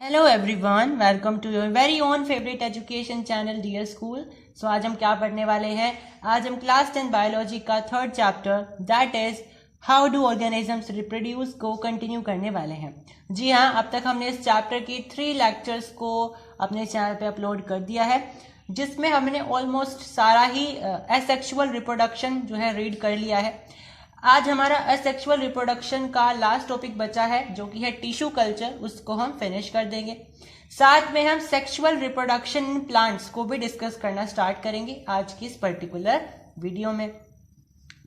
Hello everyone, welcome to your very own favourite education channel dear school. So आज हम क्या पढ़ने वाले हैं? आज हम क्लास 10 बायोलॉजी का third chapter that is how do organisms reproduce को कंटिन्यू करने वाले हैं। जी हाँ, अब तक हमने इस चैप्टर की 3 लेक्चर्स को अपने चैनल पे अपलोड कर दिया है, जिसमें हमने ऑलमोस्ट सारा ही एसेक्सुअल रिप्रोडक्शन जो है रीड कर लिया है। आज हमारा असेक्सुअल रिप्रोडक्शन का लास्ट टॉपिक बचा है जो कि है टिश्यू कल्चर, उसको हम फिनिश कर देंगे। साथ में हम सेक्सुअल रिप्रोडक्शन इन प्लांट्स को भी डिस्कस करना स्टार्ट करेंगे आज की इस पर्टिकुलर वीडियो में।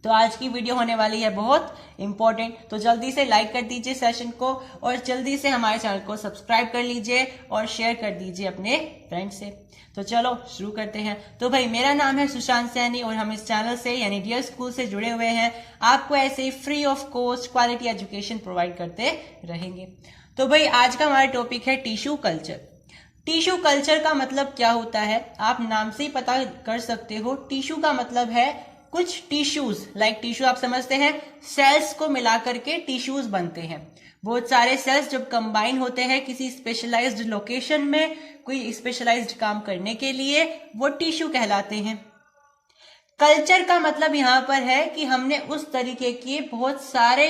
तो आज की वीडियो होने वाली है बहुत इंपॉर्टेंट, तो जल्दी से लाइक कर दीजिए सेशन को और जल्दी से हमारे चैनल को सब्सक्राइब कर लीजिए और शेयर कर दीजिए अपने फ्रेंड से। तो चलो शुरू करते हैं। तो भाई, मेरा नाम है सुशांत सैनी और हम इस चैनल से यानी डियर स्कूल से जुड़े हुए हैं। आपको ऐसे ही free of cost quality education provide करते रहेंगे। तो भाई, आज का हमारा टॉपिक है टिश्यू कल्चर। टिश्यू कल्चर का मतलब क्या होता है आप नाम से ही पता कर सकते हो। टिश्यू का मतलब है कुछ टिश्यूज, लाइक टिश्यू आप समझते हैं, सेल्स को मिलाकर के टिश्यूज बनते हैं। बहुत सारे सेल्स जब कंबाइन होते हैं किसी स्पेशलाइज्ड लोकेशन में कोई स्पेशलाइज्ड काम करने के लिए, वो टिश्यू कहलाते हैं। कल्चर का मतलब यहाँ पर है कि हमने उस तरीके के बहुत सारे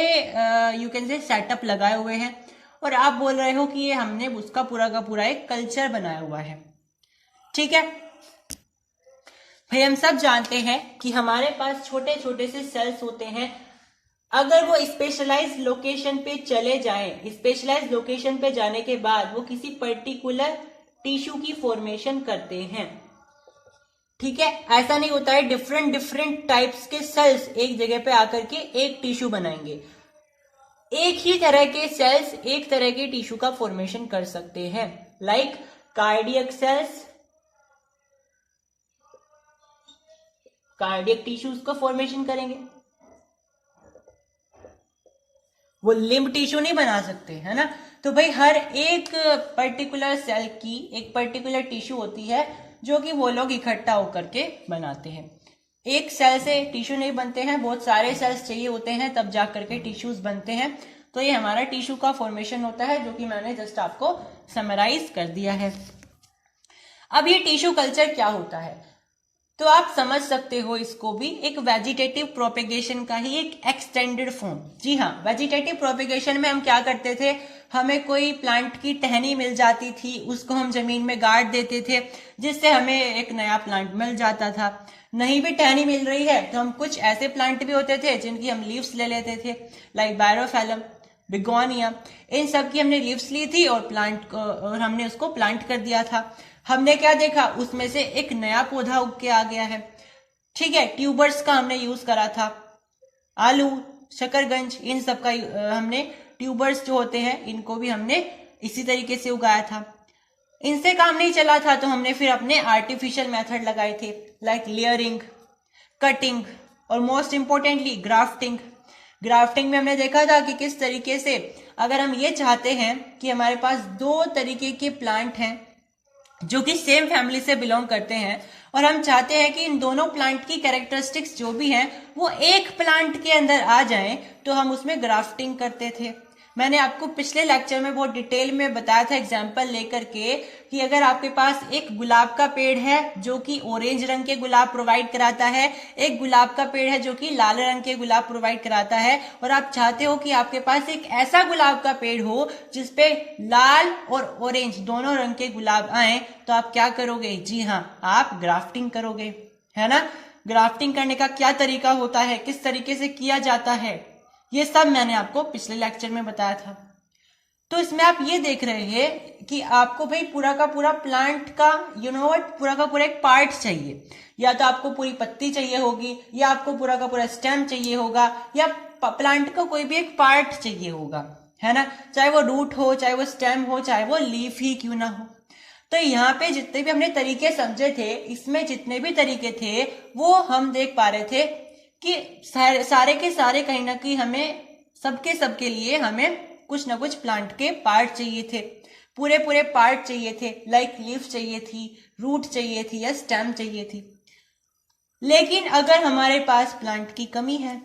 यू कैन से सेटअप लगाए हुए हैं और आप बोल रहे हो कि ये हमने उसका पूरा का पूरा एक कल्चर बनाया हुआ है। ठीक है भाई, हम सब जानते हैं कि हमारे पास छोटे छोटे से सेल्स होते हैं। अगर वो स्पेशलाइज्ड लोकेशन पे चले जाएं, स्पेशलाइज्ड लोकेशन पे जाने के बाद वो किसी पर्टिकुलर टिश्यू की फॉर्मेशन करते हैं। ठीक है, ऐसा नहीं होता है डिफरेंट डिफरेंट टाइप्स के सेल्स एक जगह पे आकर के एक टिश्यू बनाएंगे। एक ही तरह के सेल्स एक तरह के टिश्यू का फॉर्मेशन कर सकते हैं। Like cardiac cells, cardiac tissues को फॉर्मेशन करेंगे। वो लिम्ब टिश्यू नहीं बना सकते, है ना। तो भाई, हर एक पर्टिकुलर सेल की एक पर्टिकुलर टिश्यू होती है जो कि वो लोग इकट्ठा होकर के बनाते हैं। एक सेल से टिश्यू नहीं बनते हैं, बहुत सारे सेल्स चाहिए होते हैं तब जा करके टिश्यूज बनते हैं। तो ये हमारा टिश्यू का फॉर्मेशन होता है जो कि मैंने जस्ट आपको समराइज कर दिया है। अब ये टिश्यू कल्चर क्या होता है तो आप समझ सकते हो इसको भी एक वेजिटेटिव प्रोपेगेशन का ही एक एक्सटेंडेड फॉर्म। जी हाँ, वेजिटेटिव प्रोपेगेशन में हम क्या करते थे, हमें कोई प्लांट की टहनी मिल जाती थी, उसको हम जमीन में गाड़ देते थे जिससे हमें एक नया प्लांट मिल जाता था। नहीं भी टहनी मिल रही है तो हम कुछ ऐसे प्लांट भी होते थे जिनकी हम लीव्स ले लेते थे, लाइक बायरोफेलम, बिगोनिया। इन सब की हमने लीव्स ली थी और प्लांट को और हमने उसको प्लांट कर दिया था। हमने क्या देखा, उसमें से एक नया पौधा उग के आ गया है। ठीक है, ट्यूबर्स का हमने यूज करा था, आलू, शकरगंज, इन सब का हमने ट्यूबर्स जो होते हैं इनको भी हमने इसी तरीके से उगाया था। इनसे काम नहीं चला था तो हमने फिर अपने आर्टिफिशियल मेथड लगाए थे, लाइक लेयरिंग, कटिंग और मोस्ट इंपॉर्टेंटली ग्राफ्टिंग। ग्राफ्टिंग में हमने देखा था कि किस तरीके से अगर हम ये चाहते हैं कि हमारे पास दो तरीके के प्लांट हैं जो कि सेम फैमिली से बिलोंग करते हैं और हम चाहते हैं कि इन दोनों प्लांट की कैरेक्टरिस्टिक्स जो भी हैं वो एक प्लांट के अंदर आ जाएं, तो हम उसमें ग्राफ्टिंग करते थे। मैंने आपको पिछले लेक्चर में बहुत डिटेल में बताया था एग्जांपल लेकर के कि अगर आपके पास एक गुलाब का पेड़ है जो कि ऑरेंज रंग के गुलाब प्रोवाइड कराता है, एक गुलाब का पेड़ है जो कि लाल रंग के गुलाब प्रोवाइड कराता है, और आप चाहते हो कि आपके पास एक ऐसा गुलाब का पेड़ हो जिसपे लाल और ऑरेंज दोनों रंग के गुलाब आए, तो आप क्या करोगे? जी हाँ, आप ग्राफ्टिंग करोगे, है ना। ग्राफ्टिंग करने का क्या तरीका होता है, किस तरीके से किया जाता है, ये सब मैंने आपको पिछले लेक्चर में बताया था। तो इसमें आप ये देख रहे हैं कि आपको भाई पूरा का पूरा प्लांट का पूरा का पूरा एक पार्ट चाहिए। या तो आपको पूरी पत्ती चाहिए होगी, या आपको पूरा का पूरा स्टेम चाहिए होगा, या प्लांट का कोई भी एक पार्ट चाहिए होगा, है ना। चाहे वो रूट हो, चाहे वो स्टेम हो, चाहे वो लीफ ही क्यों ना हो। तो यहाँ पे जितने भी हमने तरीके समझे थे, इसमें जितने भी तरीके थे वो हम देख पा रहे थे कि सारे के सारे कहीं ना कहीं हमें सबके लिए हमें कुछ ना कुछ प्लांट के पार्ट चाहिए थे, पूरे पूरे पार्ट चाहिए थे, लाइक लीफ चाहिए थी, रूट चाहिए थी या स्टेम चाहिए थी। लेकिन अगर हमारे पास प्लांट की कमी है,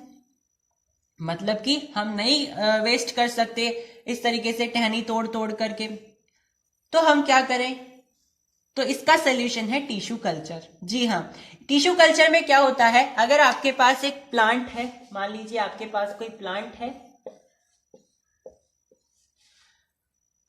मतलब कि हम नहीं वेस्ट कर सकते इस तरीके से टहनी तोड़ तोड़ करके, तो हम क्या करें, तो इसका सोल्यूशन है टिश्यू कल्चर। जी हाँ, टिश्यू कल्चर में क्या होता है, अगर आपके पास एक प्लांट है, मान लीजिए आपके पास कोई प्लांट है,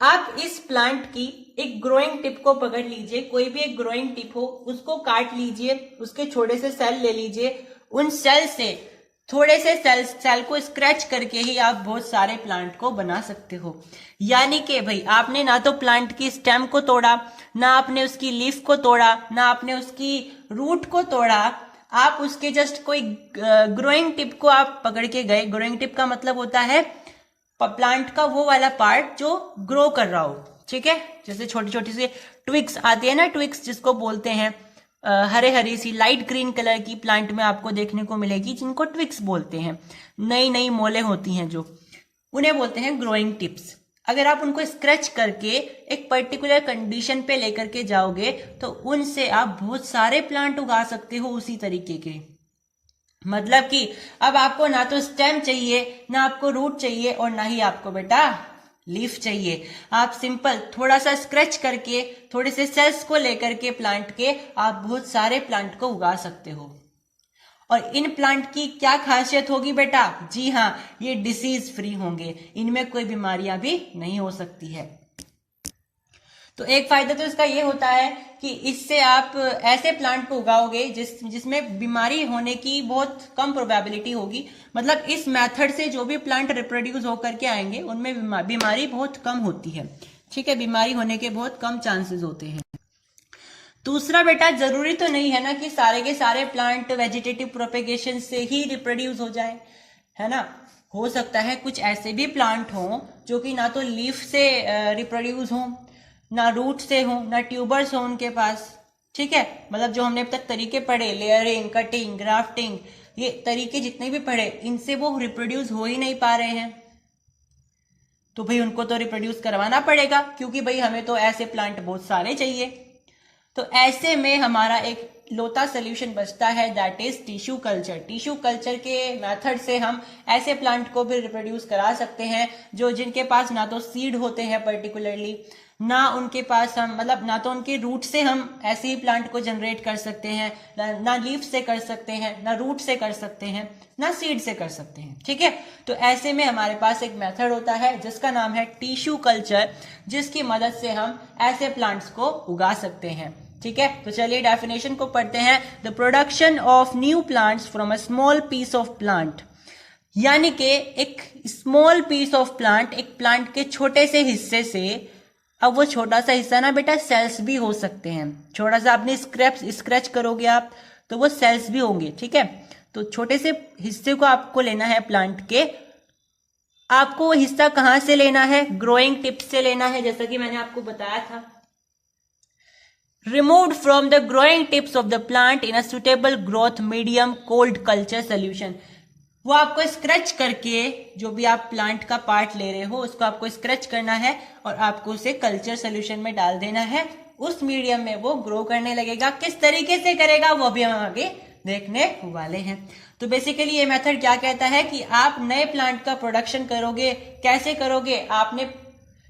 आप इस प्लांट की एक ग्रोइंग टिप को पकड़ लीजिए, कोई भी एक ग्रोइंग टिप हो उसको काट लीजिए, उसके छोटे से सेल ले लीजिए, उन सेल से थोड़े से सेल को स्क्रैच करके ही आप बहुत सारे प्लांट को बना सकते हो। यानी कि भाई आपने ना तो प्लांट की स्टेम को तोड़ा, ना आपने उसकी लीफ को तोड़ा, ना आपने उसकी रूट को तोड़ा, आप उसके जस्ट कोई ग्रोइंग टिप को आप पकड़ के गए। ग्रोइंग टिप का मतलब होता है प्लांट का वो वाला पार्ट जो ग्रो कर रहा हो, ठीक है। जैसे छोटी छोटी सी ट्विक्स आती है ना, ट्विक्स जिसको बोलते हैं, हरे हरी सी लाइट ग्रीन कलर की प्लांट में आपको देखने को मिलेगी, जिनको ट्विक्स बोलते हैं। नई नई मोलें होती हैं जो, उन्हें बोलते हैं ग्रोइंग टिप्स। अगर आप उनको स्क्रैच करके एक पर्टिकुलर कंडीशन पे लेकर के जाओगे तो उनसे आप बहुत सारे प्लांट उगा सकते हो उसी तरीके के। मतलब कि अब आपको ना तो स्टेम चाहिए, ना आपको रूट चाहिए, और ना ही आपको बेटा लीफ चाहिए। आप सिंपल थोड़ा सा स्क्रैच करके, थोड़े से सेल्स को लेकर के प्लांट के, आप बहुत सारे प्लांट को उगा सकते हो। और इन प्लांट की क्या खासियत होगी बेटा, जी हाँ, ये डिसीज फ्री होंगे, इनमें कोई बीमारियां भी नहीं हो सकती है। तो एक फायदा तो इसका ये होता है कि इससे आप ऐसे प्लांट को उगाओगे जिसमें बीमारी होने की बहुत कम प्रोबेबिलिटी होगी। मतलब इस मेथड से जो भी प्लांट रिप्रोड्यूस होकर के आएंगे उनमें बीमारी बहुत कम होती है, ठीक है, बीमारी होने के बहुत कम चांसेस होते हैं। दूसरा बेटा, जरूरी तो नहीं है ना कि सारे के सारे प्लांट वेजिटेटिव प्रोपेगेशन से ही रिप्रोड्यूस हो जाए, है ना। हो सकता है कुछ ऐसे भी प्लांट हों जो कि ना तो लीफ से रिप्रोड्यूस हों, ना रूट से हो, ना ट्यूबर्स हो उनके पास, ठीक है। मतलब जो हमने अब तक तरीके पढ़े, लेयरिंग, कटिंग, ग्राफ्टिंग, ये तरीके जितने भी पढ़े, इनसे वो रिप्रोड्यूस हो ही नहीं पा रहे हैं। तो भाई उनको तो रिप्रोड्यूस करवाना पड़ेगा, क्योंकि भाई हमें तो ऐसे प्लांट बहुत सारे चाहिए। तो ऐसे में हमारा एक लोता सोल्यूशन बचता है, that is tissue culture. Tissue culture के मेथड से हम ऐसे प्लांट को भी रिप्रोड्यूस करा सकते हैं जो जिनके पास ना तो सीड होते हैं पर्टिकुलरली, ना उनके पास हम मतलब ना तो उनके रूट से हम ऐसे ही प्लांट को जनरेट कर सकते हैं, ना लीफ से कर सकते हैं, ना रूट से कर सकते हैं, ना सीड से कर सकते हैं, ठीक है। तो ऐसे में हमारे पास एक मेथड होता है जिसका नाम है टिश्यू कल्चर, जिसकी मदद से हम ऐसे प्लांट्स को उगा सकते हैं, ठीक है। तो चलिए डेफिनेशन को पढ़ते हैं। The production of new plants from a small piece of plant, यानी कि एक स्मॉल पीस ऑफ प्लांट, एक प्लांट के छोटे से हिस्से से, अब वो छोटा सा हिस्सा ना बेटा सेल्स भी हो सकते हैं, छोटा सा आपने स्क्रैच करोगे आप तो वो सेल्स भी होंगे, ठीक है। तो छोटे से हिस्से को आपको लेना है प्लांट के, आपको वो हिस्सा कहां से लेना है, ग्रोइंग टिप से लेना है, जैसा कि मैंने आपको बताया था। Removed from the growing tips of the plant in a suitable growth medium cold culture solution. वो आपको स्क्रैच करके, जो भी आप प्लांट का पार्ट ले रहे हो उसको आपको स्क्रैच करना है और आपको उसे कल्चर सोल्यूशन में डाल देना है। उस मीडियम में वो ग्रो करने लगेगा। किस तरीके से करेगा वो भी हम आगे देखने वाले हैं। तो बेसिकली ये मेथड क्या कहता है कि आप नए प्लांट का प्रोडक्शन करोगे। कैसे करोगे, आपने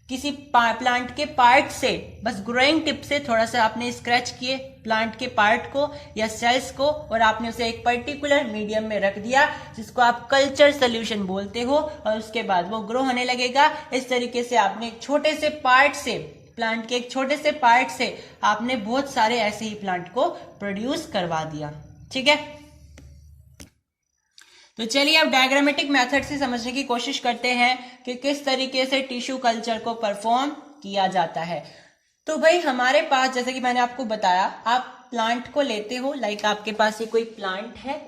किसी प्लांट के पार्ट से, बस ग्रोइंग टिप से थोड़ा सा आपने स्क्रैच किए प्लांट के पार्ट को या सेल्स को, और आपने उसे एक पर्टिकुलर मीडियम में रख दिया जिसको आप कल्चर सोल्यूशन बोलते हो, और उसके बाद वो ग्रो होने लगेगा। इस तरीके से आपने एक छोटे से पार्ट से, प्लांट के एक छोटे से पार्ट से आपने बहुत सारे ऐसे ही प्लांट को प्रोड्यूस करवा दिया, ठीक है। तो चलिए अब डायग्रामेटिक मेथड से समझने की कोशिश करते हैं कि किस तरीके से टिश्यू कल्चर को परफॉर्म किया जाता है। तो भाई हमारे पास, जैसे कि मैंने आपको बताया, आप प्लांट को लेते हो, लाइक आपके पास ये कोई प्लांट है,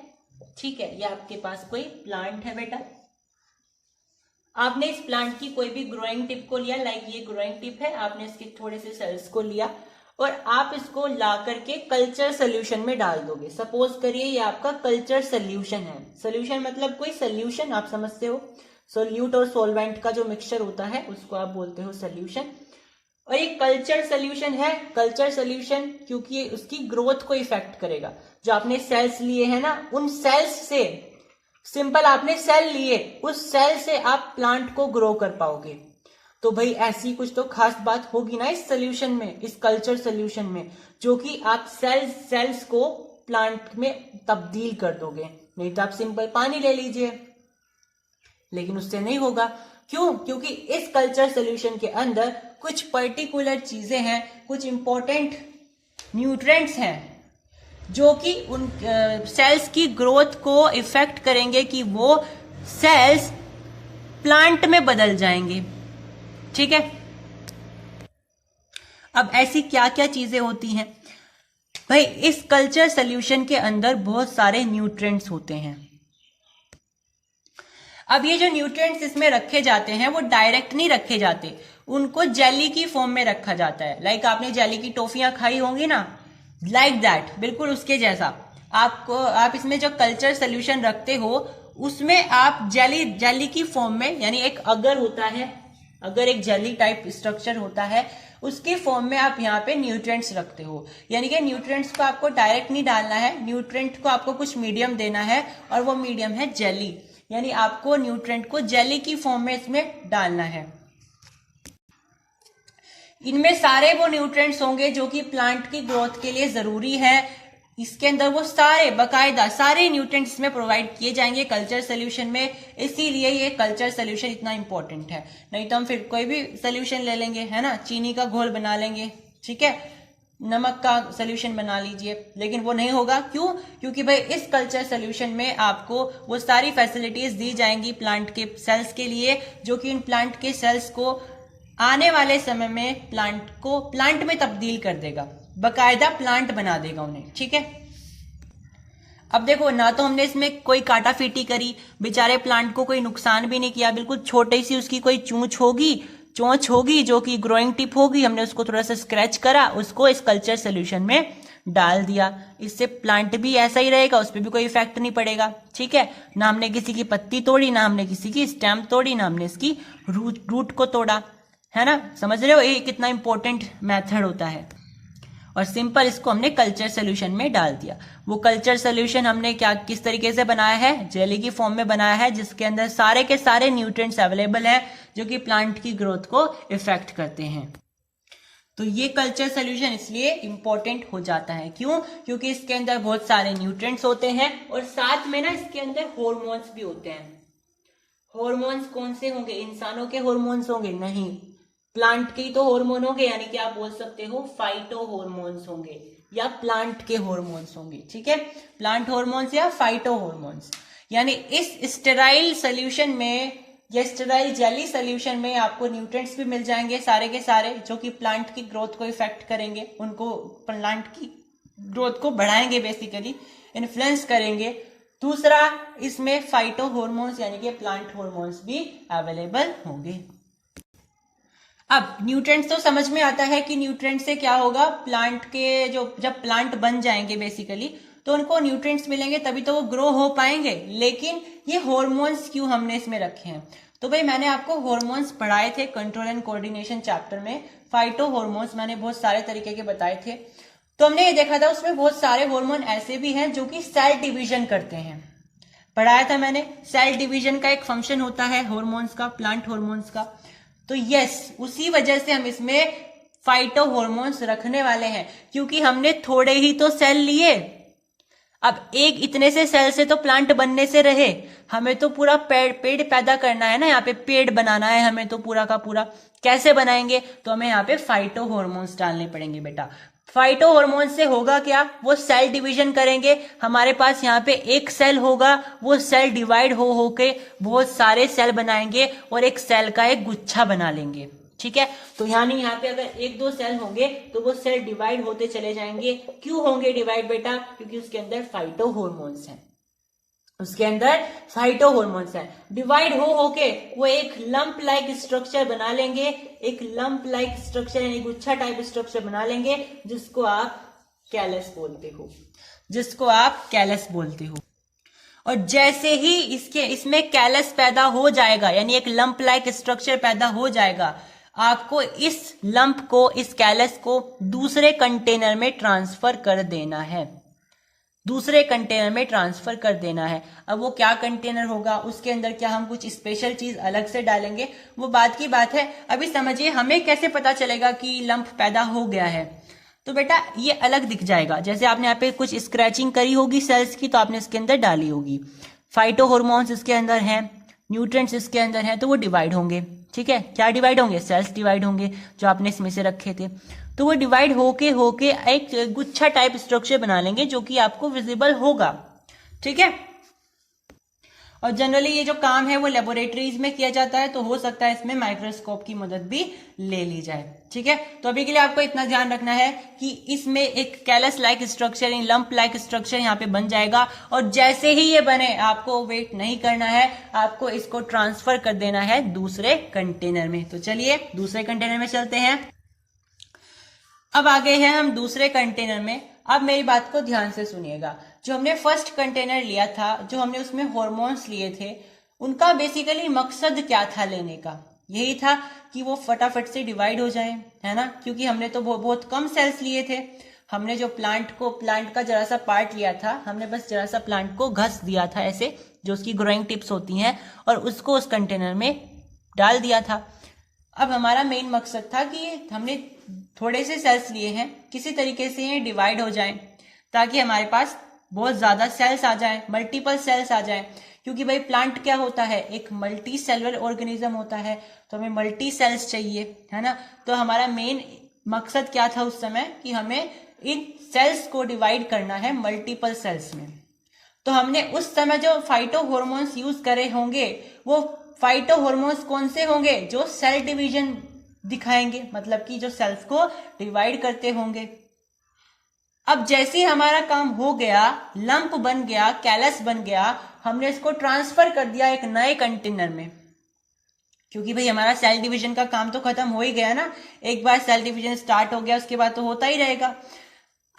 ठीक है, ये आपके पास कोई प्लांट है बेटा। आपने इस प्लांट की कोई भी ग्रोइंग टिप को लिया, लाइक ये ग्रोइंग टिप है, आपने इसके थोड़े से सेल्स को लिया और आप इसको ला करके कल्चर सोल्यूशन में डाल दोगे। सपोज करिए ये आपका कल्चर सोल्यूशन है। सोल्यूशन मतलब कोई सोल्यूशन, आप समझते हो, सोल्यूट और सोलवेंट का जो मिक्सचर होता है उसको आप बोलते हो सोल्यूशन। और ये कल्चर सोल्यूशन है। कल्चर सोल्यूशन क्योंकि ये उसकी ग्रोथ को इफेक्ट करेगा। जो आपने सेल्स लिए हैं ना, उन सेल्स से, सिंपल आपने सेल लिए, उस सेल से आप प्लांट को ग्रो कर पाओगे। तो भाई ऐसी कुछ तो खास बात होगी ना इस सोल्यूशन में, इस कल्चर सोल्यूशन में, जो कि आप सेल्स को प्लांट में तब्दील कर दोगे। नहीं तो आप सिंपल पानी ले लीजिए, लेकिन उससे नहीं होगा। क्यों? क्योंकि इस कल्चर सोल्यूशन के अंदर कुछ पर्टिकुलर चीजें हैं, कुछ इंपॉर्टेंट न्यूट्रिएंट्स हैं जो कि उन सेल्स की ग्रोथ को इफेक्ट करेंगे कि वो सेल्स प्लांट में बदल जाएंगे। ठीक है, अब ऐसी क्या क्या चीजें होती हैं भाई? इस कल्चर सोल्यूशन के अंदर बहुत सारे न्यूट्रिएंट्स होते हैं। अब ये जो न्यूट्रिएंट्स इसमें रखे जाते हैं वो डायरेक्ट नहीं रखे जाते, उनको जेली की फॉर्म में रखा जाता है। लाइक आपने जेली की टॉफियां खाई होंगी ना, लाइक दैट, बिल्कुल उसके जैसा। आप इसमें जो कल्चर सोल्यूशन रखते हो उसमें आप जेली की फॉर्म में, यानी एक अगर होता है, अगर एक जेली टाइप स्ट्रक्चर होता है, उसके फॉर्म में आप यहाँ पे न्यूट्रिएंट्स रखते हो। यानी कि न्यूट्रिएंट्स को आपको डायरेक्ट नहीं डालना है, न्यूट्रिएंट को आपको कुछ मीडियम देना है, और वो मीडियम है जेली। यानी आपको न्यूट्रिएंट को जेली की फॉर्म में इसमें डालना है। इनमें सारे वो न्यूट्रिएंट्स होंगे जो कि प्लांट की ग्रोथ के लिए जरूरी है। इसके अंदर वो सारे बाकायदा सारे न्यूट्रिएंट्स इसमें प्रोवाइड किए जाएंगे कल्चर सोल्यूशन में, इसीलिए ये कल्चर सोल्यूशन इतना इंपॉर्टेंट है। नहीं तो हम फिर कोई भी सोल्यूशन ले लेंगे, है ना, चीनी का घोल बना लेंगे, ठीक है, नमक का सोल्यूशन बना लीजिए, लेकिन वो नहीं होगा। क्यों? क्योंकि भाई इस कल्चर सोल्यूशन में आपको वो सारी फैसिलिटीज दी जाएंगी प्लांट के सेल्स के लिए, जो कि इन प्लांट के सेल्स को आने वाले समय में प्लांट में तब्दील कर देगा, बकायदा प्लांट बना देगा उन्हें। ठीक है, अब देखो, ना तो हमने इसमें कोई काटा फीटी करी, बेचारे प्लांट को कोई नुकसान भी नहीं किया, बिल्कुल छोटी सी उसकी कोई चोंच होगी जो कि ग्रोइंग टिप होगी, हमने उसको थोड़ा सा स्क्रैच करा, उसको इस कल्चर सोल्यूशन में डाल दिया। इससे प्लांट भी ऐसा ही रहेगा, उस पर भी कोई इफेक्ट नहीं पड़ेगा। ठीक है, ना हमने किसी की पत्ती तोड़ी, ना हमने किसी की स्टेम तोड़ी, ना हमने इसकी रूट को तोड़ा, है ना। समझ रहे हो ये कितना इंपॉर्टेंट मेथड होता है। और सिंपल इसको हमने कल्चर सोल्यूशन में डाल दिया। वो कल्चर सोल्यूशन हमने किस तरीके से बनाया है? जेली की फॉर्म में बनाया है, जिसके अंदर सारे के सारे न्यूट्रिएंट्स अवेलेबल हैं जो कि प्लांट की ग्रोथ को इफेक्ट करते हैं। तो ये कल्चर सोल्यूशन इसलिए इंपॉर्टेंट हो जाता है। क्यों? क्योंकि इसके अंदर बहुत सारे न्यूट्रिएंट्स होते हैं और साथ में ना इसके अंदर हॉर्मोन्स भी होते हैं। हॉर्मोन्स कौन से होंगे? इंसानों के हॉर्मोन्स होंगे? नहीं, प्लांट के तो हार्मोन होंगे, यानी कि आप बोल सकते हो फाइटो हार्मोन्स होंगे या प्लांट के हार्मोन्स होंगे। ठीक है, प्लांट हार्मोन्स या फाइटो हार्मोन्स। यानी इस स्टेराइल सोल्यूशन में या स्टेराइल जेली सोल्यूशन में आपको न्यूट्रिएंट्स भी मिल जाएंगे सारे के सारे, जो कि प्लांट की ग्रोथ को इफेक्ट करेंगे, उनको प्लांट की ग्रोथ को बढ़ाएंगे, बेसिकली इन्फ्लुएंस करेंगे। दूसरा, इसमें फाइटो हार्मोन्स यानी कि प्लांट हार्मोन्स भी अवेलेबल होंगे। अब न्यूट्रिएंट्स तो समझ में आता है कि न्यूट्रिएंट से क्या होगा, प्लांट के जब प्लांट बन जाएंगे बेसिकली, तो उनको न्यूट्रिएंट्स मिलेंगे, तभी तो वो ग्रो हो पाएंगे। लेकिन ये हार्मोन्स क्यों हमने इसमें रखे हैं? तो भाई मैंने आपको हार्मोन्स पढ़ाए थे कंट्रोल एंड कोऑर्डिनेशन चैप्टर में। फाइटो हार्मोन्स मैंने बहुत सारे तरीके के बताए थे, तो हमने ये देखा था उसमें बहुत सारे हार्मोन ऐसे भी हैं जो कि सेल डिवीजन करते हैं। पढ़ाया था मैंने, सेल डिवीजन का एक फंक्शन होता है हार्मोन्स का, प्लांट हार्मोन्स का। तो यस, उसी वजह से हम इसमें फाइटो हार्मोन्स रखने वाले हैं, क्योंकि हमने थोड़े ही तो सेल लिए। अब एक इतने से सेल से तो प्लांट बनने से रहे, हमें तो पूरा पेड़ पैदा करना है ना, यहाँ पे पेड़ बनाना है हमें तो पूरा का पूरा। कैसे बनाएंगे? तो हमें यहाँ पे फाइटो हार्मोन्स डालने पड़ेंगे बेटा। फाइटो हार्मोन से होगा क्या? वो सेल डिवीजन करेंगे। हमारे पास यहाँ पे एक सेल होगा, वो सेल डिवाइड हो होके बहुत सारे सेल बनाएंगे और एक सेल का एक गुच्छा बना लेंगे। ठीक है, तो यानी यहाँ पे अगर एक दो सेल होंगे तो वो सेल डिवाइड होते चले जाएंगे। क्यों होंगे डिवाइड बेटा? क्योंकि उसके अंदर फाइटो हार्मोन्स हैं, उसके अंदर फाइटो हार्मोन्स हैं। डिवाइड हो होके वो एक लंप लाइक स्ट्रक्चर बना लेंगे, एक लंप लाइक स्ट्रक्चर यानी गुच्छा टाइप स्ट्रक्चर बना लेंगे, जिसको आप कैलस बोलते हो। और जैसे ही इसमें कैलस पैदा हो जाएगा, यानी एक लंप लाइक स्ट्रक्चर पैदा हो जाएगा, आपको इस लंप को, इस कैलस को दूसरे कंटेनर में ट्रांसफर कर देना है। दूसरे कंटेनर में ट्रांसफर कर देना है। अब वो क्या कंटेनर होगा, उसके अंदर क्या हम कुछ स्पेशल चीज अलग से डालेंगे, वो बात की बात है। अभी समझिए हमें कैसे पता चलेगा कि लंप पैदा हो गया है। तो बेटा ये अलग दिख जाएगा, जैसे आपने यहाँ पे कुछ स्क्रैचिंग करी होगी सेल्स की, तो आपने इसके अंदर डाली होगी। फाइटो हॉर्मोन्स इसके अंदर हैं, न्यूट्रिएंट्स इसके अंदर हैं, तो वो डिवाइड होंगे। ठीक है, क्या डिवाइड होंगे, सेल्स डिवाइड होंगे जो आपने इसमें से रखे थे। तो वो डिवाइड होके होके एक गुच्छा टाइप स्ट्रक्चर बना लेंगे जो कि आपको विजिबल होगा। ठीक है, और जनरली ये जो काम है वो लेबोरेटरीज में किया जाता है, तो हो सकता है इसमें माइक्रोस्कोप की मदद भी ले ली जाए। ठीक है, तो अभी के लिए आपको इतना ध्यान रखना है कि इसमें एक callus like structure, lump like structure यहाँ पे बन जाएगा, और जैसे ही ये बने आपको वेट नहीं करना है, आपको इसको ट्रांसफर कर देना है दूसरे कंटेनर में। तो चलिए दूसरे कंटेनर में चलते हैं। अब आ गए हैं हम दूसरे कंटेनर में। अब मेरी बात को ध्यान से सुनिएगा, जो हमने फर्स्ट कंटेनर लिया था, जो हमने उसमें हॉर्मोन्स लिए थे, उनका बेसिकली मकसद क्या था लेने का, यही था कि वो फटाफट से डिवाइड हो जाए, है ना, क्योंकि हमने तो बहुत कम सेल्स लिए थे। हमने जो प्लांट का जरा सा पार्ट लिया था, हमने बस जरा सा प्लांट को घस दिया था ऐसे, जो उसकी ग्रोइंग टिप्स होती हैं, और उसको उस कंटेनर में डाल दिया था। अब हमारा मेन मकसद था कि हमने थोड़े से सेल्स लिए हैं, किसी तरीके से ये डिवाइड हो जाएं, ताकि हमारे पास बहुत ज्यादा सेल्स आ जाएं, मल्टीपल सेल्स आ जाएं। क्योंकि भाई प्लांट क्या होता है, एक मल्टी सेलुलर ऑर्गेनिज्म होता है, तो हमें मल्टी सेल्स चाहिए, है ना। तो हमारा मेन मकसद क्या था उस समय, कि हमें इन सेल्स को डिवाइड करना है मल्टीपल सेल्स में। तो हमने उस समय जो फाइटो हॉर्मोन्स यूज करे होंगे, वो फाइटो हॉर्मोन्स कौन से होंगे, जो सेल डिवीजन दिखाएंगे, मतलब कि जो सेल्स को डिवाइड करते होंगे। अब जैसे हमारा काम हो गया, लंप बन गया, कैलस बन गया, हमने इसको ट्रांसफर कर दिया एक नए कंटेनर में, क्योंकि भाई हमारा सेल डिवीजन का काम तो खत्म हो ही गया ना। एक बार सेल डिवीजन स्टार्ट हो गया, उसके बाद तो होता ही रहेगा।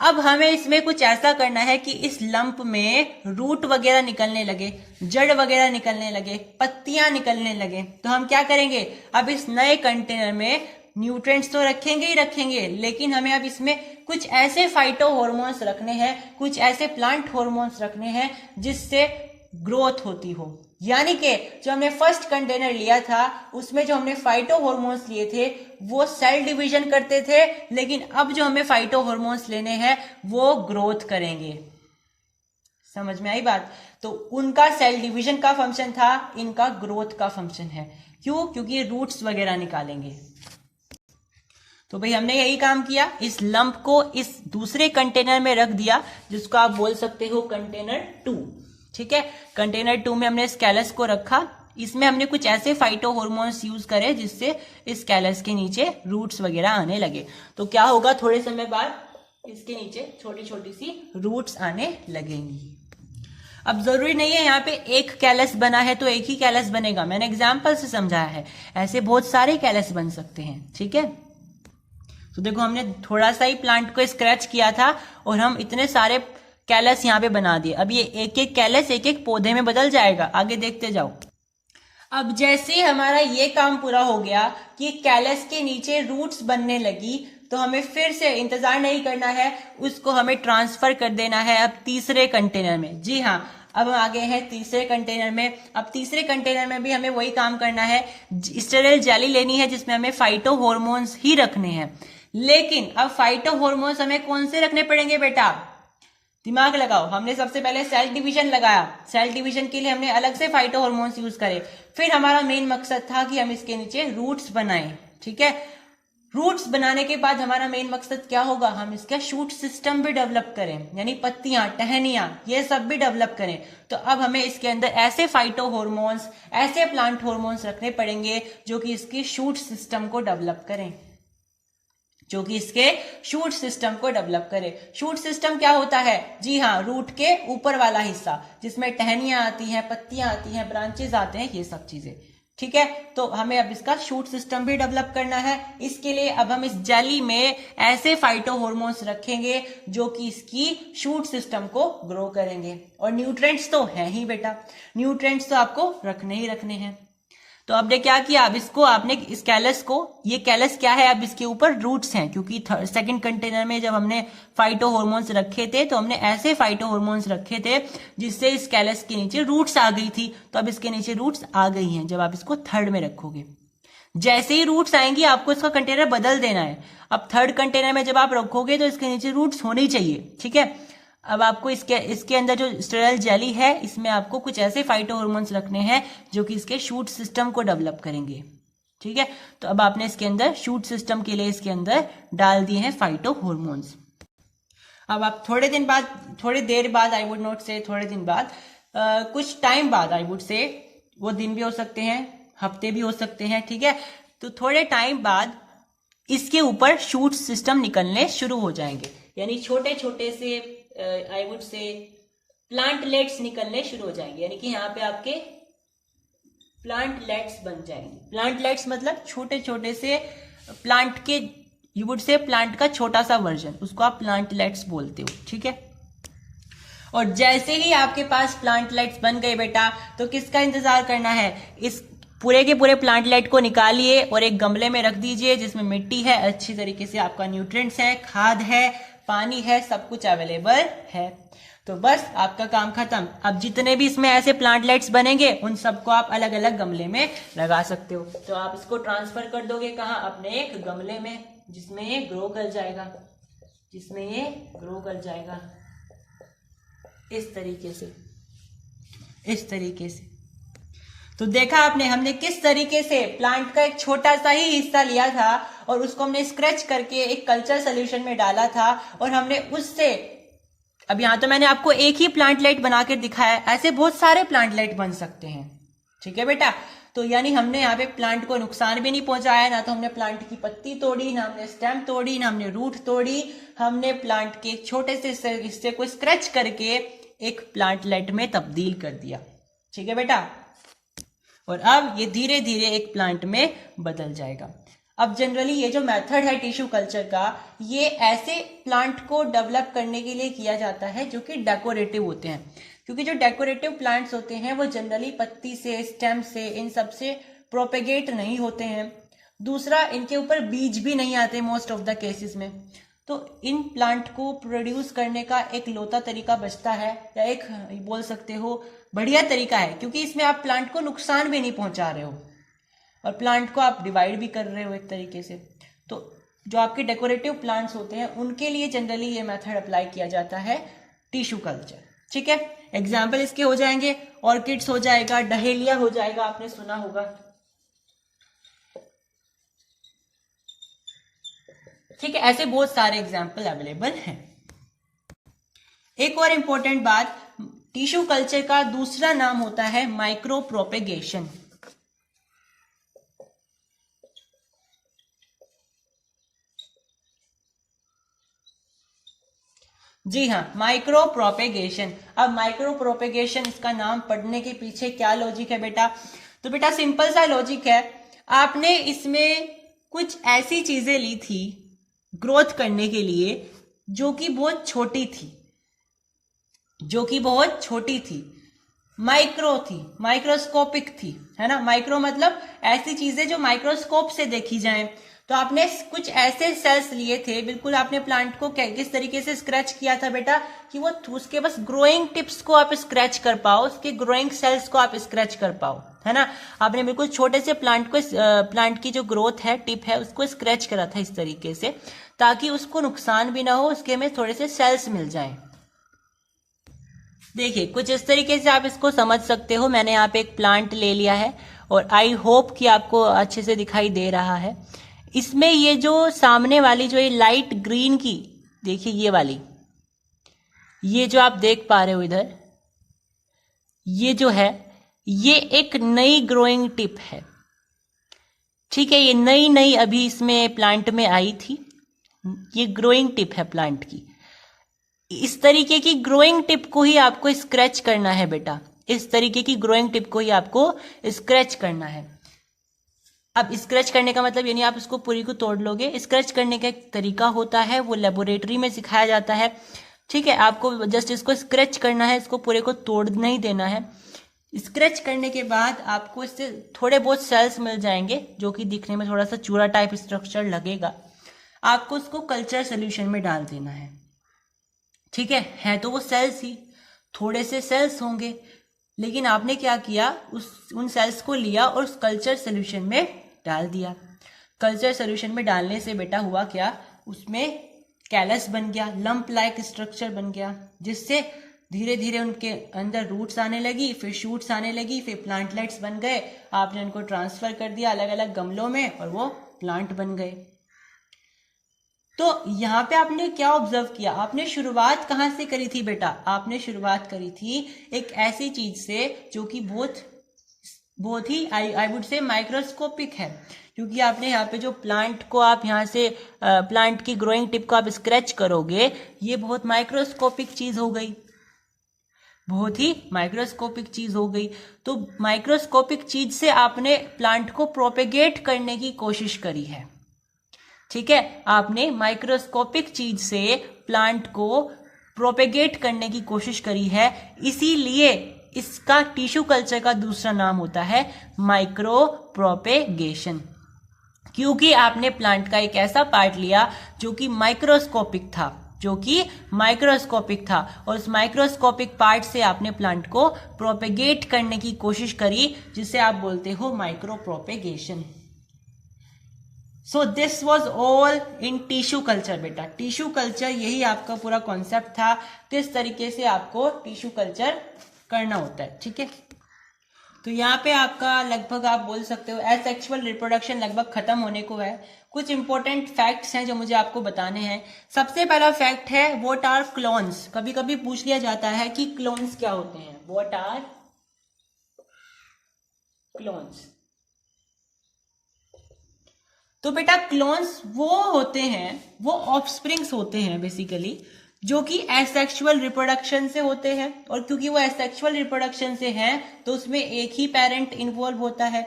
अब हमें इसमें कुछ ऐसा करना है कि इस लंप में रूट वगैरह निकलने लगे, जड़ वगैरह निकलने लगे, पत्तियां निकलने लगे। तो हम क्या करेंगे, अब इस नए कंटेनर में न्यूट्रिएंट्स तो रखेंगे ही रखेंगे, लेकिन हमें अब इसमें कुछ ऐसे फाइटो हॉर्मोन्स रखने हैं, कुछ ऐसे प्लांट हॉर्मोन्स रखने हैं जिससे ग्रोथ होती हो। यानी कि जो हमने फर्स्ट कंटेनर लिया था, उसमें जो हमने फाइटो हॉर्मोन्स लिए थे वो सेल डिवीजन करते थे, लेकिन अब जो हमें फाइटो हॉर्मोन्स लेने हैं वो ग्रोथ करेंगे। समझ में आई बात। तो उनका सेल डिवीजन का फंक्शन था, इनका ग्रोथ का फंक्शन है। क्यों, क्योंकि रूट्स वगैरह निकालेंगे। तो भाई हमने यही काम किया, इस लंप को इस दूसरे कंटेनर में रख दिया, जिसको आप बोल सकते हो कंटेनर 2। ठीक है, कंटेनर 2 में हमने इस कैलस को रखा, इसमें हमने कुछ ऐसे फाइटो हॉर्मोन्स यूज करे जिससे इस कैलस के नीचे रूट्स वगैरह आने लगे। तो क्या होगा, थोड़े समय बाद इसके नीचे छोटी छोटी सी रूट्स आने लगेंगी। अब जरूरी नहीं है यहाँ पे एक कैलस बना है तो एक ही कैलस बनेगा, मैंने एग्जाम्पल से समझाया है, ऐसे बहुत सारे कैलस बन सकते हैं। ठीक है, तो देखो हमने थोड़ा सा ही प्लांट को स्क्रैच किया था और हम इतने सारे कैलस यहाँ पे बना दिए। अब ये एक एक कैलस एक एक पौधे में बदल जाएगा, आगे देखते जाओ। अब जैसे हमारा ये काम पूरा हो गया कि कैलस के नीचे रूट्स बनने लगी, तो हमें फिर से इंतजार नहीं करना है, उसको हमें ट्रांसफर कर देना है अब तीसरे कंटेनर में। जी हाँ, अब हम आ गए हैं तीसरे कंटेनर में। अब तीसरे कंटेनर में भी हमें वही काम करना है, स्टेराइल जेली लेनी है जिसमें हमें फाइटो हॉर्मोन्स ही रखने हैं। लेकिन अब फाइटो हॉर्मोन्स हमें कौन से रखने पड़ेंगे बेटा, दिमाग लगाओ। हमने सबसे पहले सेल डिवीजन लगाया, सेल डिवीजन के लिए हमने अलग से फाइटो हॉर्मोन्स यूज करे। फिर हमारा मेन मकसद था कि हम इसके नीचे रूट्स बनाएं। ठीक है, रूट्स बनाने के बाद हमारा मेन मकसद क्या होगा, हम इसका शूट सिस्टम भी डेवलप करें, यानी पत्तियां, टहनियां, ये सब भी डेवलप करें। तो अब हमें इसके अंदर ऐसे फाइटो हॉर्मोन्स, ऐसे प्लांट हॉर्मोन्स रखने पड़ेंगे जो कि इसकी शूट सिस्टम को डेवलप करें, जो कि इसके शूट सिस्टम को डेवलप करे। शूट सिस्टम क्या होता है, जी हाँ, रूट के ऊपर वाला हिस्सा जिसमें टहनियां आती हैं, पत्तियां आती हैं, ब्रांचेस आते हैं, ये सब चीजें। ठीक है, तो हमें अब इसका शूट सिस्टम भी डेवलप करना है। इसके लिए अब हम इस जेली में ऐसे फाइटो हॉर्मोन्स रखेंगे जो कि इसकी शूट सिस्टम को ग्रो करेंगे। और न्यूट्रिएंट्स तो है ही बेटा, न्यूट्रिएंट्स तो आपको रखने ही रखने हैं। तो आपने क्या किया, अब इसको आपने इस कैलस को, ये कैलस क्या है, अब इसके ऊपर रूट्स हैं, क्योंकि सेकंड कंटेनर में जब हमने फाइटो हॉर्मोन्स रखे थे तो हमने ऐसे फाइटो हॉर्मोन्स रखे थे जिससे इस कैलस के नीचे रूट्स आ गई थी। तो अब इसके नीचे रूट्स आ गई हैं जब आप इसको थर्ड में रखोगे। जैसे ही रूट्स आएंगी आपको इसका कंटेनर बदल देना है। अब थर्ड कंटेनर में जब आप रखोगे तो इसके नीचे रूट्स होने ही चाहिए, ठीक है। अब आपको इसके अंदर जो स्टेराइल जेली है इसमें आपको कुछ ऐसे फाइटो हॉर्मोन्स रखने हैं जो कि इसके शूट सिस्टम को डेवलप करेंगे, ठीक है। तो अब आपने इसके अंदर शूट सिस्टम के लिए इसके अंदर डाल दिए हैं फाइटो हॉर्मोन्स। अब आप थोड़ी देर बाद आई वुड नॉट से थोड़े दिन बाद, कुछ टाइम बाद आई वुड से, वो दिन भी हो सकते हैं, हफ्ते भी हो सकते हैं, ठीक है। तो थोड़े टाइम बाद इसके ऊपर शूट सिस्टम निकलने शुरू हो जाएंगे, यानी छोटे छोटे से आई वुड से प्लांटलेट्स निकलने शुरू हो जाएंगे, यानी कि यहाँ पे आपके प्लांटलेट्स बन जाएंगे। प्लांटलेट्स मतलब छोटे छोटे से प्लांट के, यू वुड से प्लांट का छोटा सा वर्जन, उसको आप प्लांटलेट्स बोलते हो, ठीक है। और जैसे ही आपके पास प्लांटलेट्स बन गए बेटा, तो किसका इंतजार करना है, इस पूरे के पूरे प्लांटलेट को निकालिए और एक गमले में रख दीजिए जिसमें मिट्टी है, अच्छी तरीके से आपका न्यूट्रिएंट्स है, खाद है, पानी है, सब कुछ अवेलेबल है। तो बस आपका काम खत्म। अब जितने भी इसमें ऐसे प्लांटलेट्स बनेंगे उन सबको आप अलग अलग गमले में लगा सकते हो। तो आप इसको ट्रांसफर कर दोगे कहाँ, अपने एक गमले में जिसमें ये ग्रो कर जाएगा, इस तरीके से। तो देखा आपने, हमने किस तरीके से प्लांट का एक छोटा सा ही हिस्सा लिया था और उसको हमने स्क्रैच करके एक कल्चर सोल्यूशन में डाला था, और हमने उससे, अब यहां तो मैंने आपको एक ही प्लांटलेट बना के दिखाया, ऐसे बहुत सारे प्लांटलेट बन सकते हैं, ठीक है बेटा। तो यानी हमने यहाँ पे प्लांट को नुकसान भी नहीं पहुंचाया, ना तो हमने प्लांट की पत्ती तोड़ी, ना हमने स्टेम तोड़ी, ना हमने रूट तोड़ी, हमने प्लांट के छोटे से हिस्से को स्क्रैच करके एक प्लांटलेट में तब्दील कर दिया, ठीक है बेटा। और अब ये धीरे धीरे एक प्लांट में बदल जाएगा। अब जनरली ये जो मेथड है टिश्यू कल्चर का, ये ऐसे प्लांट को डेवलप करने के लिए किया जाता है जो कि डेकोरेटिव होते हैं, क्योंकि जो डेकोरेटिव प्लांट्स होते हैं वो जनरली पत्ती से, स्टेम से, इन सब से प्रोपेगेट नहीं होते हैं। दूसरा, इनके ऊपर बीज भी नहीं आते मोस्ट ऑफ द केसेस में। तो इन प्लांट को प्रोड्यूस करने का एक लौता तरीका बचता है, या एक बोल सकते हो बढ़िया तरीका है, क्योंकि इसमें आप प्लांट को नुकसान भी नहीं पहुंचा रहे हो और प्लांट को आप डिवाइड भी कर रहे हो एक तरीके से। तो जो आपके डेकोरेटिव प्लांट्स होते हैं उनके लिए जनरली ये मेथड अप्लाई किया जाता है, टिश्यू कल्चर, ठीक है। एग्जाम्पल इसके हो जाएंगे, ऑर्किड्स हो जाएगा, डहेलिया हो जाएगा, आपने सुना होगा, ठीक है। ऐसे बहुत सारे एग्जाम्पल अवेलेबल हैं। एक और इंपॉर्टेंट बात, टिश्यू कल्चर का दूसरा नाम होता है माइक्रो प्रोपेगेशन। जी हाँ, माइक्रो प्रोपेगेशन। अब माइक्रो प्रोपेगेशन, इसका नाम पढ़ने के पीछे क्या लॉजिक है बेटा? तो बेटा सिंपल सा लॉजिक है, आपने इसमें कुछ ऐसी चीजें ली थी ग्रोथ करने के लिए जो कि बहुत छोटी थी, माइक्रो थी, माइक्रोस्कोपिक थी, है ना। माइक्रो मतलब ऐसी चीजें जो माइक्रोस्कोप से देखी जाएं। तो आपने कुछ ऐसे सेल्स लिए थे, बिल्कुल आपने प्लांट को किस तरीके से स्क्रैच किया था बेटा, कि वो उसके बस ग्रोइंग टिप्स को आप स्क्रैच कर पाओ, उसके ग्रोइंग सेल्स को आप स्क्रैच कर पाओ, है ना। आपने बिल्कुल छोटे से प्लांट की जो ग्रोथ है, टिप है, उसको स्क्रैच करा था इस तरीके से, ताकि उसको नुकसान भी ना हो, उसके में थोड़े से सेल्स मिल जाएं। देखिए कुछ इस तरीके से आप इसको समझ सकते हो। मैंने यहाँ पे एक प्लांट ले लिया है और आई होप कि आपको अच्छे से दिखाई दे रहा है। इसमें ये जो सामने वाली जो ये लाइट ग्रीन की, देखिए ये वाली, ये जो आप देख पा रहे हो इधर, ये जो है ये एक नई ग्रोइंग टिप है, ठीक है। ये नई अभी इसमें प्लांट में आई थी, ये ग्रोइंग टिप है प्लांट की। इस तरीके की ग्रोइंग टिप को ही आपको स्क्रैच करना है बेटा, इस तरीके की ग्रोइंग टिप को ही आपको स्क्रैच करना है। अब स्क्रैच करने का मतलब यानी आप इसको पूरी को तोड़ लोगे। स्क्रैच करने का एक तरीका होता है, वो लेबोरेटरी में सिखाया जाता है, ठीक है। आपको जस्ट इसको स्क्रैच करना है, इसको पूरे को तोड़ नहीं देना है। स्क्रैच करने के बाद आपको इससे थोड़े बहुत सेल्स मिल जाएंगे जो कि दिखने में थोड़ा सा चूरा टाइप स्ट्रक्चर लगेगा। आपको उसको कल्चर सोल्यूशन में डाल देना है। ठीक है तो वो सेल्स ही, थोड़े से सेल्स होंगे, लेकिन आपने क्या किया, उन सेल्स को लिया और उस कल्चर सोल्यूशन में डाल दिया। कल्चर सोल्यूशन में डालने से बेटा हुआ क्या, उसमें कैलस बन गया, लंप लाइक स्ट्रक्चर बन गया, जिससे धीरे धीरे उनके अंदर रूट्स आने लगी, फिर शूट्स आने लगी, फिर प्लांटलेट्स बन गए। आपने उनको ट्रांसफर कर दिया अलग अलग गमलों में और वो प्लांट बन गए। तो यहाँ पे आपने क्या ऑब्जर्व किया, आपने शुरुआत कहाँ से करी थी बेटा, आपने शुरुआत करी थी एक ऐसी चीज से जो कि बहुत ही आई वुड से माइक्रोस्कोपिक है, क्योंकि आपने यहाँ पे जो प्लांट को आप यहाँ से प्लांट की ग्रोइंग टिप को आप स्क्रैच करोगे, ये बहुत माइक्रोस्कोपिक चीज हो गई, बहुत ही माइक्रोस्कोपिक चीज हो गई। तो माइक्रोस्कोपिक चीज से आपने प्लांट को प्रोपेगेट करने की कोशिश करी है। ठीक है, आपने माइक्रोस्कोपिक चीज से प्लांट को प्रोपेगेट करने की कोशिश करी है, इसीलिए इसका टिश्यू कल्चर का दूसरा नाम होता है माइक्रो प्रोपेगेशन, क्योंकि आपने प्लांट का एक ऐसा पार्ट लिया जो कि माइक्रोस्कोपिक था, और उस माइक्रोस्कोपिक पार्ट से आपने प्लांट को प्रोपेगेट करने की कोशिश करी, जिसे आप बोलते हो micro propagation. So this was all in tissue culture बेटा। टिश्यू कल्चर यही आपका पूरा कॉन्सेप्ट था, किस तरीके से आपको टिश्यू कल्चर करना होता है। ठीक है, तो यहाँ पे आपका लगभग आप बोल सकते हो एसेक्सुअल रिप्रोडक्शन लगभग खत्म होने को है। कुछ इंपॉर्टेंट फैक्ट्स हैं जो मुझे आपको बताने हैं। सबसे पहला फैक्ट है व्हाट आर क्लोन्स। कभी कभी पूछ लिया जाता है कि क्लोन्स क्या होते हैं, व्हाट आर क्लोन्स। तो बेटा क्लोन्स वो होते हैं, वो ऑफस्प्रिंग्स होते हैं बेसिकली, जो कि एसेक्सुअल रिप्रोडक्शन से होते हैं, और क्योंकि वो एसेक्सुअल रिप्रोडक्शन से हैं तो उसमें एक ही पेरेंट इन्वॉल्व होता है।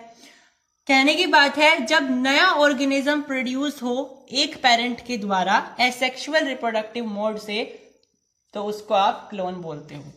कहने की बात है, जब नया ऑर्गेनिज्म प्रोड्यूस हो एक पेरेंट के द्वारा एसेक्सुअल रिप्रोडक्टिव मोड से, तो उसको आप क्लोन बोलते हो।